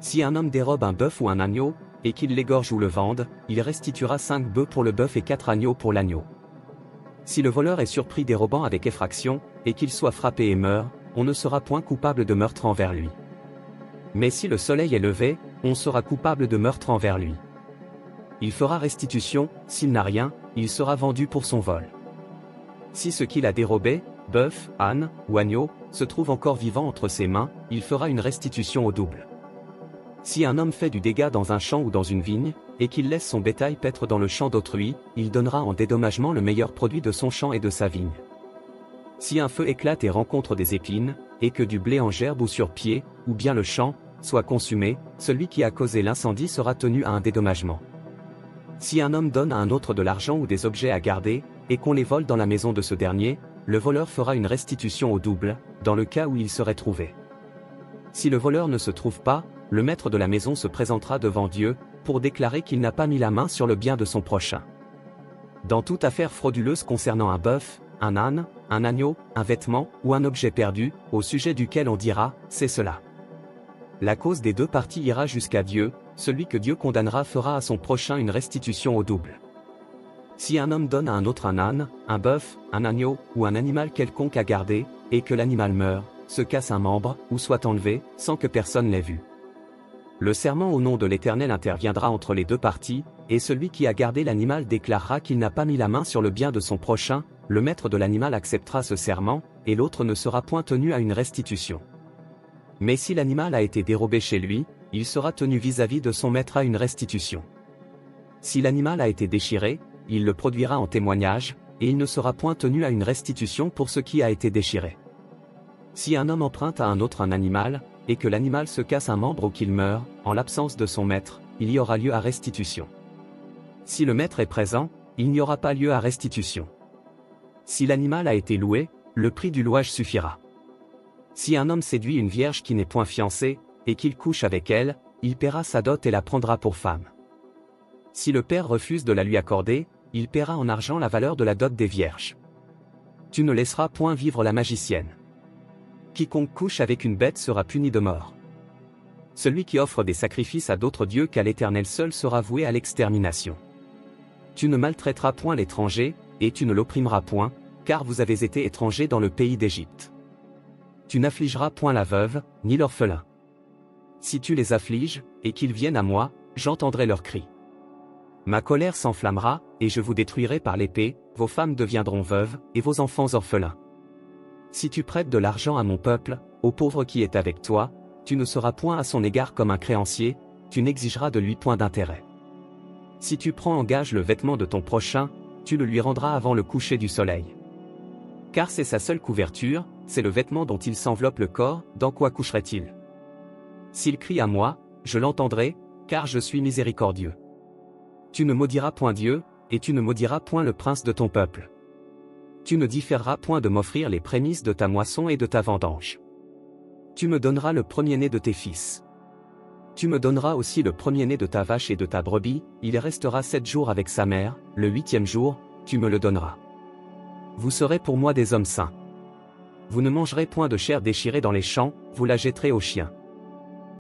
Si un homme dérobe un bœuf ou un agneau, et qu'il l'égorge ou le vende, il restituera 5 bœufs pour le bœuf et 4 agneaux pour l'agneau. Si le voleur est surpris dérobant avec effraction, et qu'il soit frappé et meurt, on ne sera point coupable de meurtre envers lui. Mais si le soleil est levé, on sera coupable de meurtre envers lui. Il fera restitution, s'il n'a rien, il sera vendu pour son vol. Si ce qu'il a dérobé, bœuf, âne, ou agneau, se trouve encore vivant entre ses mains, il fera une restitution au double. Si un homme fait du dégât dans un champ ou dans une vigne, et qu'il laisse son bétail paître dans le champ d'autrui, il donnera en dédommagement le meilleur produit de son champ et de sa vigne. Si un feu éclate et rencontre des épines, et que du blé en gerbe ou sur pied, ou bien le champ, soit consumé, celui qui a causé l'incendie sera tenu à un dédommagement. Si un homme donne à un autre de l'argent ou des objets à garder, et qu'on les vole dans la maison de ce dernier, le voleur fera une restitution au double, dans le cas où il serait trouvé. Si le voleur ne se trouve pas, le maître de la maison se présentera devant Dieu, pour déclarer qu'il n'a pas mis la main sur le bien de son prochain. Dans toute affaire frauduleuse concernant un bœuf, un âne, un agneau, un vêtement, ou un objet perdu, au sujet duquel on dira, c'est cela. La cause des deux parties ira jusqu'à Dieu, celui que Dieu condamnera fera à son prochain une restitution au double. Si un homme donne à un autre un âne, un bœuf, un agneau, ou un animal quelconque à garder, et que l'animal meure, se casse un membre, ou soit enlevé, sans que personne l'ait vu. Le serment au nom de l'Éternel interviendra entre les deux parties, et celui qui a gardé l'animal déclarera qu'il n'a pas mis la main sur le bien de son prochain, le maître de l'animal acceptera ce serment, et l'autre ne sera point tenu à une restitution. Mais si l'animal a été dérobé chez lui, il sera tenu vis-à-vis de son maître à une restitution. Si l'animal a été déchiré, il le produira en témoignage, et il ne sera point tenu à une restitution pour ce qui a été déchiré. Si un homme emprunte à un autre un animal, et que l'animal se casse un membre ou qu'il meurt, en l'absence de son maître, il y aura lieu à restitution. Si le maître est présent, il n'y aura pas lieu à restitution. Si l'animal a été loué, le prix du louage suffira. Si un homme séduit une vierge qui n'est point fiancée, et qu'il couche avec elle, il paiera sa dot et la prendra pour femme. Si le père refuse de la lui accorder, il paiera en argent la valeur de la dot des vierges. Tu ne laisseras point vivre la magicienne. Quiconque couche avec une bête sera puni de mort. Celui qui offre des sacrifices à d'autres dieux qu'à l'Éternel seul sera voué à l'extermination. Tu ne maltraiteras point l'étranger, et tu ne l'opprimeras point, car vous avez été étrangers dans le pays d'Égypte. Tu n'affligeras point la veuve, ni l'orphelin. Si tu les affliges, et qu'ils viennent à moi, j'entendrai leurs cris. Ma colère s'enflammera, et je vous détruirai par l'épée, vos femmes deviendront veuves, et vos enfants orphelins. Si tu prêtes de l'argent à mon peuple, au pauvre qui est avec toi, tu ne seras point à son égard comme un créancier, tu n'exigeras de lui point d'intérêt. Si tu prends en gage le vêtement de ton prochain, tu le lui rendras avant le coucher du soleil. Car c'est sa seule couverture, c'est le vêtement dont il s'enveloppe le corps, dans quoi coucherait-il? S'il crie à moi, je l'entendrai, car je suis miséricordieux. Tu ne maudiras point Dieu, et tu ne maudiras point le prince de ton peuple. Tu ne différeras point de m'offrir les prémices de ta moisson et de ta vendange. Tu me donneras le premier-né de tes fils. Tu me donneras aussi le premier-né de ta vache et de ta brebis, il restera 7 jours avec sa mère, le 8e jour, tu me le donneras. Vous serez pour moi des hommes saints. Vous ne mangerez point de chair déchirée dans les champs, vous la jetterez aux chiens.